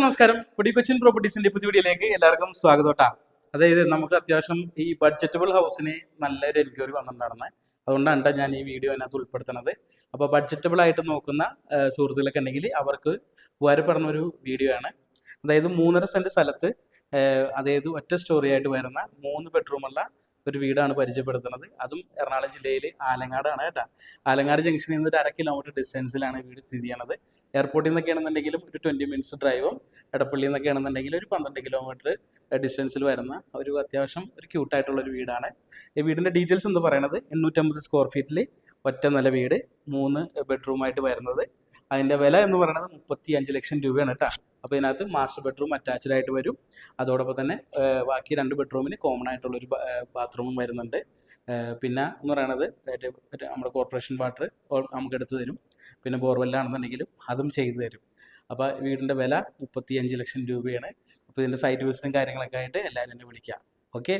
നമസ്കാരം. കൊടി കൊച്ചിൻ പ്രോപ്പർട്ടീസിന്റെ പുതിയ വീഡിയോയിലേക്ക് എല്ലാവർക്കും സ്വാഗതം. അതായത് നമുക്ക് അത്യാവശ്യം ഈ ബഡ്ജറ്റബിൾ ഹൗസിന് നല്ലൊരു എൻക്വയറി വന്നിട്ടുണ്ടായിരുന്നത്. അതുകൊണ്ടാണ് ഞാൻ ഈ വീഡിയോ അതിനകത്ത് ഉൾപ്പെടുത്തുന്നത്. അപ്പോൾ ബഡ്ജറ്റബിൾ ആയിട്ട് നോക്കുന്ന സുഹൃത്തുക്കളൊക്കെ ഉണ്ടെങ്കിൽ അവർക്ക് ഉപകാരപ്പെടുന്ന ഒരു വീഡിയോ ആണ്. അതായത് 3.5 സെന്റ് സ്ഥലത്ത് അതായത് ഒറ്റ സ്റ്റോറി ആയിട്ട് വരുന്ന 3 ബെഡ്റൂമുള്ള ഒരു വീടാണ് പരിചയപ്പെടുത്തുന്നത്. അതും എറണാകുളം ജില്ലയിൽ ആലങ്ങാടാണ് കേട്ടോ. ആലങ്ങാട് ജംഗ്ഷനിൽ നിന്ന് ഒരു 1/2 കിലോമീറ്റർ ഡിസ്റ്റൻസിലാണ് വീട് സ്ഥിതി ചെയ്യണത്. എയർപോർട്ടിൽ നിന്നൊക്കെ ആണെന്നുണ്ടെങ്കിലും ഒരു 20 മിനിറ്റ്സ് ഡ്രൈവും, എടപ്പള്ളിയിൽ നിന്നൊക്കെ ആണെന്നുണ്ടെങ്കിൽ ഒരു 12 കിലോമീറ്റർ ഡിസ്റ്റൻസിൽ വരുന്ന ഒരു അത്യാവശ്യം ഒരു ക്യൂട്ടായിട്ടുള്ളൊരു വീടാണ്. ഈ വീടിൻ്റെ ഡീറ്റെയിൽസ് എന്ന് പറയുന്നത് 850 സ്ക്വയർ ഫീറ്റിൽ ഒറ്റ നില വീട്, 3 ബെഡ്റൂമായിട്ട് വരുന്നത്. അതിൻ്റെ വില എന്ന് പറയുന്നത് 35 ലക്ഷം രൂപയാണ് കേട്ടോ. അപ്പോൾ ഇതിനകത്ത് മാസ്റ്റർ ബെഡ്റൂം അറ്റാച്ച്ഡ് ആയിട്ട് വരും. അതോടൊപ്പം തന്നെ ബാക്കി 2 ബെഡ്റൂമിന് കോമൺ ആയിട്ടുള്ളൊരു ബാത്റൂമും വരുന്നുണ്ട്. പിന്നെ എന്ന് പറയുന്നത് നമ്മുടെ കോർപ്പറേഷൻ വാട്ടർ നമുക്ക് എടുത്തു തരും. പിന്നെ ബോർവെല്ലാണെന്നുണ്ടെങ്കിലും അതും ചെയ്തു തരും. അപ്പോൾ വീടിൻ്റെ വില 35 ലക്ഷം രൂപയാണ്. അപ്പോൾ ഇതിൻ്റെ സൈറ്റ് വിസിറ്റും കാര്യങ്ങളൊക്കെ ആയിട്ട് എല്ലാവരും എന്നെ വിളിക്കാം. ഓക്കെ.